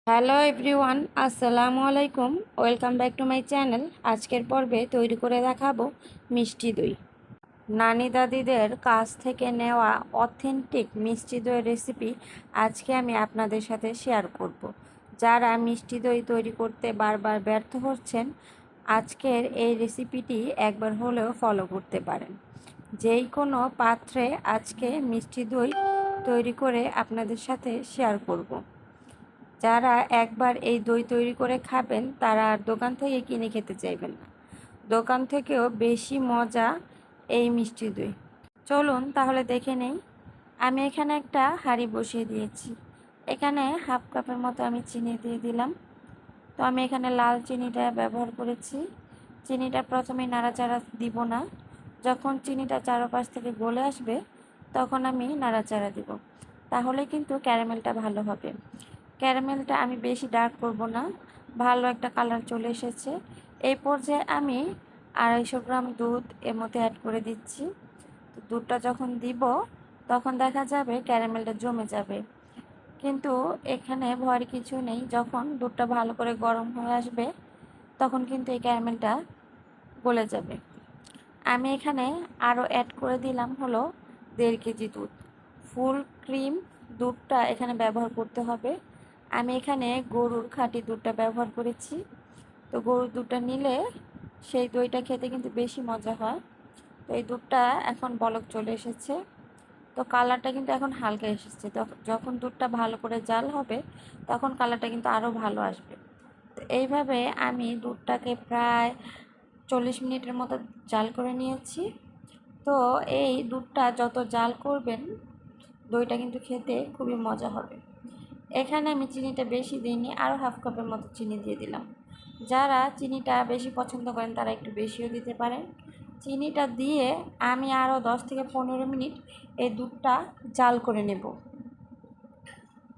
Hello everyone, আসসালামু আলাইকুম। Welcome back to my channel. আজকের পর্বে তৈরি করে দেখাবো মিষ্টি দই। নানি দাদিদের কাছ থেকে নেওয়া অথেন্টিক মিষ্টি দইয়ের রেসিপি আজকে আমি আপনাদের সাথে শেয়ার করব। যারা মিষ্টি দই তৈরি করতে বারবার ব্যর্থ হচ্ছেন, আজকের এই রেসিপিটি একবার হলেও ফলো করতে পারেন। যেই কোনো পাত্রে আজকে মিষ্টি দই তৈরি করে আপনাদের সাথে শেয়ার করব। যারা একবার এই দই তৈরি করে খাবেন তারা আর দোকান থেকে কিনে খেতে চাইবেন না। দোকান থেকেও বেশি মজা এই মিষ্টি দই। চলুন তাহলে দেখে নেই। আমি এখানে একটা হাঁড়ি বসিয়ে দিয়েছি। এখানে হাফ কাপের মতো আমি চিনি দিয়ে দিলাম। তো আমি এখানে লাল চিনিটা ব্যবহার করেছি। চিনিটা প্রথমে নাড়াচাড়া দিব না। যখন চিনিটা চারপাশ থেকে গলে আসবে তখন আমি নাড়াচাড়া দিব। তাহলে কিন্তু ক্যারামেলটা ভালো হবে। ক্যারামেলটা আমি বেশি ডার্ক করব না, ভালো একটা কালার চলে এসেছে। এই পর্যায়ে আমি 250 গ্রাম দুধ এর মধ্যে অ্যাড করে দিচ্ছি। দুধটা যখন দিব তখন দেখা যাবে ক্যারামেলটা জমে যাবে, কিন্তু এখানে ভয়ের কিছু নেই। যখন দুধটা ভালো করে গরম হয়ে আসবে তখন কিন্তু এই ক্যারামেলটা গলে যাবে। আমি এখানে আরও অ্যাড করে দিলাম হলো 1.5 কেজি দুধ। ফুল ক্রিম দুধটা এখানে ব্যবহার করতে হবে। আমি এখানে গরুর খাঁটি দুধটা ব্যবহার করেছি। তো গরুর দুধটা নিলে সেই দইটা খেতে কিন্তু বেশি মজা হয়। তো এই দুধটা এখন বলক চলে এসেছে। তো কালারটা কিন্তু এখন হালকা এসেছে। যখন দুধটা ভালো করে জাল হবে তখন কালারটা কিন্তু আরও ভালো আসবে। তো এইভাবে আমি দুধটাকে প্রায় 40 মিনিটের মতো জাল করে নিয়েছি। তো এই দুধটা যত জাল করবেন দইটা কিন্তু খেতে খুবই মজা হবে। এখানে আমি চিনিটা বেশি দিইনি, আরও হাফ কাপের মতো চিনি দিয়ে দিলাম। যারা চিনিটা বেশি পছন্দ করেন তারা একটু বেশিও দিতে পারেন। চিনিটা দিয়ে আমি আরও 10 থেকে 15 মিনিট এই দুধটা জাল করে নেব।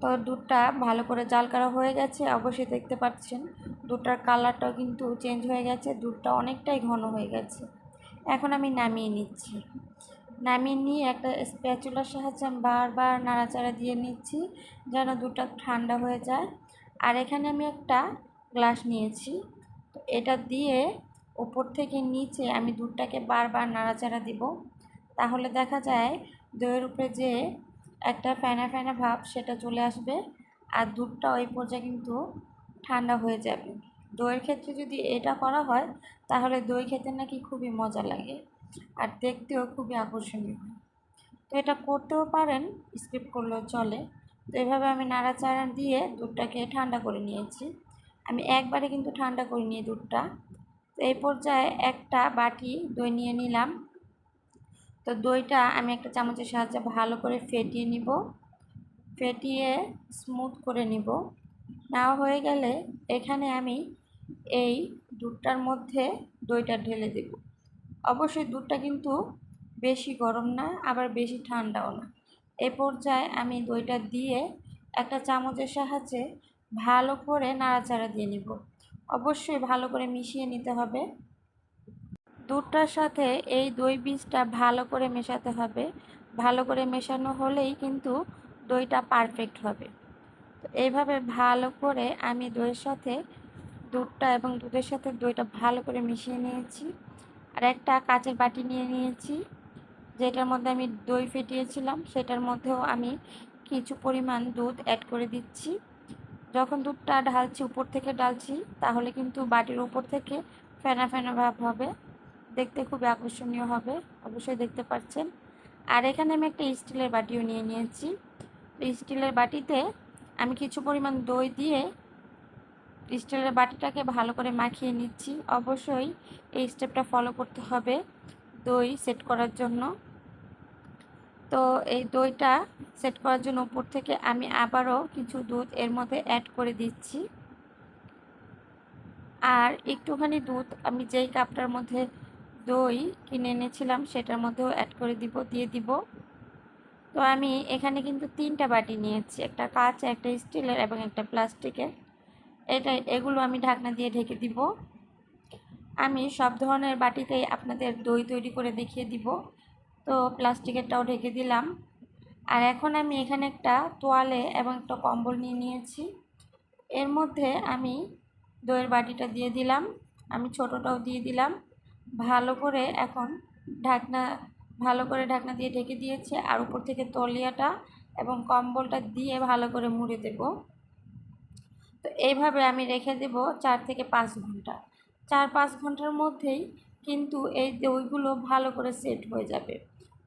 তো দুধটা ভালো করে জাল করা হয়ে গেছে, অবশ্যই দেখতে পাচ্ছেন দুধটার কালারটাও কিন্তু চেঞ্জ হয়ে গেছে, দুধটা অনেকটাই ঘন হয়ে গেছে। এখন আমি নামিয়ে নিচ্ছি। নামিয়ে নিয়ে একটা স্প্যাচুলার সাহায্যে আমি বারবার নাড়াচাড়া দিয়ে নিচ্ছি যেন দুধটা ঠান্ডা হয়ে যায়। আর এখানে আমি একটা গ্লাস নিয়েছি। তো এটা দিয়ে উপর থেকে নিচে আমি দুধটাকে বারবার নাড়াচাড়া দিব। তাহলে দেখা যায় দইয়ের উপরে যে একটা ফেনা ফেনা ভাব সেটা চলে আসবে, আর দুধটা ওই পর্যায়ে কিন্তু ঠান্ডা হয়ে যাবে। দইয়ের ক্ষেত্রে যদি এটা করা হয় তাহলে দই খেতে নাকি খুবই মজা লাগে আর দেখতেও খুবই আকর্ষণীয় হয়। তো এটা করতেও পারেন, স্কিপ করলেও চলে। তো এভাবে আমি নাড়াচাড়া দিয়ে দুধটাকে ঠান্ডা করে নিয়েছি। আমি একবারে কিন্তু ঠান্ডা করে নিই দুধটা। তো এই পর্যায়ে একটা বাটি দই নিয়ে নিলাম। তো দইটা আমি একটা চামচের সাহায্যে ভালো করে ফেটিয়ে নিব। ফেটিয়ে স্মুথ করে নিব। নেওয়া হয়ে গেলে এখানে আমি এই দুধটার মধ্যে দইটা ঢেলে দেব। অবশ্যই দুধটা কিন্তু বেশি গরম না, আবার বেশি ঠান্ডাও না। এ পর্যায়ে আমি দইটা দিয়ে একটা চামচের সাহায্যে ভালো করে নাড়াচাড়া দিয়ে নিব। অবশ্যই ভালো করে মিশিয়ে নিতে হবে। দুধটার সাথে এই দই বীজটা ভালো করে মেশাতে হবে। ভালো করে মেশানো হলেই কিন্তু দইটা পারফেক্ট হবে। তো এইভাবে ভালো করে আমি দইয়ের সাথে দুধটা এবং দুধের সাথে দইটা ভালো করে মিশিয়ে নিয়েছি। আর একটা কাচের বাটি নিয়ে নিয়েছি, যেটার মধ্যে আমি দই ফেটিয়েছিলাম সেটার মধ্যেও আমি কিছু পরিমাণ দুধ অ্যাড করে দিচ্ছি। যখন দুধটা ঢালছি, উপর থেকে ঢালছি, তাহলে কিন্তু বাটির উপর থেকে ফেনা ফেনা ভাব হবে, দেখতে খুবই আকর্ষণীয় হবে। অবশ্যই দেখতে পাচ্ছেন। আর এখানে আমি একটা স্টিলের বাটিও নিয়ে নিয়েছি। স্টিলের বাটিতে আমি কিছু পরিমাণ দই দিয়ে স্টিলের বাটিটাকে ভালো করে মাখিয়ে নিচ্ছি। অবশ্যই এই স্টেপটা ফলো করতে হবে দই সেট করার জন্য। তো এই দইটা সেট করার জন্য উপর থেকে আমি আবারও কিছু দুধ এর মধ্যে অ্যাড করে দিচ্ছি। আর একটুখানি দুধ আমি যেই কাপটার মধ্যে দই কিনে এনেছিলাম সেটার মধ্যেও অ্যাড করে দিয়ে দিব। তো আমি এখানে কিন্তু 3টা বাটি নিয়েছি, একটা কাঁচ, একটা স্টিলের এবং একটা প্লাস্টিকের। এগুলো আমি ঢাকনা দিয়ে ঢেকে দিব। আমি সব ধরনের বাটিতেই আপনাদের দই তৈরি করে দেখিয়ে দিব। তো প্লাস্টিকেরটাও ঢেকে দিলাম। আর এখন আমি এখানে একটা তোয়ালে এবং একটা কম্বল নিয়ে নিয়েছি। এর মধ্যে আমি দইয়ের বাটিটা দিয়ে দিলাম, আমি ছোটোটাও দিয়ে দিলাম। ভালো করে এখন ঢাকনা দিয়ে ঢেকে দিয়েছি, আর উপর থেকে তলিয়াটা এবং কম্বলটা দিয়ে ভালো করে মুড়ে দেব। তো এইভাবে আমি রেখে দেব 4 থেকে 5 ঘন্টা। 4-5 ঘন্টার মধ্যেই কিন্তু এই দইগুলো ভালো করে সেট হয়ে যাবে।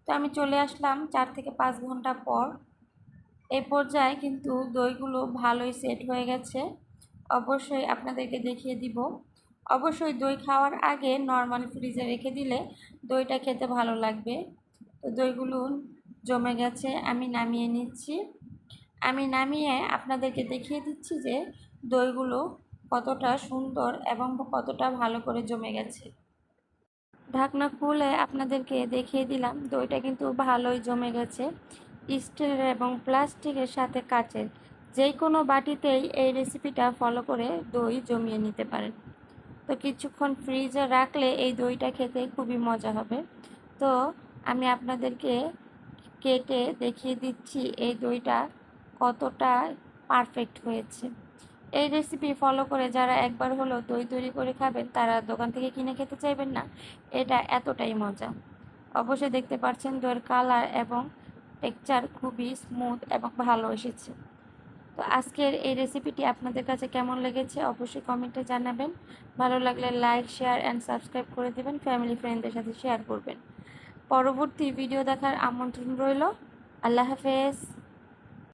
তো আমি চলে আসলাম 4 থেকে 5 ঘন্টা পর। এই পর্যায়ে কিন্তু দইগুলো ভালোই সেট হয়ে গেছে। অবশ্যই আপনাদেরকে দেখিয়ে দিব। অবশ্যই দই খাওয়ার আগে নর্মাল ফ্রিজে রেখে দিলে দইটা খেতে ভালো লাগবে। তো দইগুলো জমে গেছে, আমি নামিয়ে নিচ্ছি। আমি নামিয়ে আপনাদেরকে দেখিয়ে দিচ্ছি যে দইগুলো কতটা সুন্দর এবং কতটা ভালো করে জমে গেছে। ঢাকনা খুলে আপনাদেরকে দেখিয়ে দিলাম, দইটা কিন্তু ভালোই জমে গেছে। স্টিলের এবং প্লাস্টিকের সাথে কাচের যে কোনো বাটিতেই এই রেসিপিটা ফলো করে দই জমিয়ে নিতে পারেন। তো কিছুক্ষণ ফ্রিজে রাখলে এই দইটা খেতে খুবই মজা হবে। তো আমি আপনাদেরকে কেটে দেখিয়ে দিচ্ছি এই দইটা কতটা পারফেক্ট হয়েছে। এই রেসিপি ফলো করে যারা একবার হলেও দই তৈরি করে খাবেন তারা দোকান থেকে কিনে খেতে চাইবেন না, এটা এতটাই মজা। অবশ্যই দেখতে পাচ্ছেন দইয়ের কালার এবং টেক্সচার খুবই স্মুথ এবং ভালো এসেছে। তো আজকের এই রেসিপিটি আপনাদের কাছে কেমন লেগেছে অবশ্যই কমেন্টে জানাবেন। ভালো লাগলে লাইক, শেয়ার অ্যান্ড সাবস্ক্রাইব করে দেবেন, ফ্যামিলি ফ্রেন্ডদের সাথে শেয়ার করবেন। পরবর্তী ভিডিও দেখার আমন্ত্রণ রইল। আল্লাহ হাফেজ।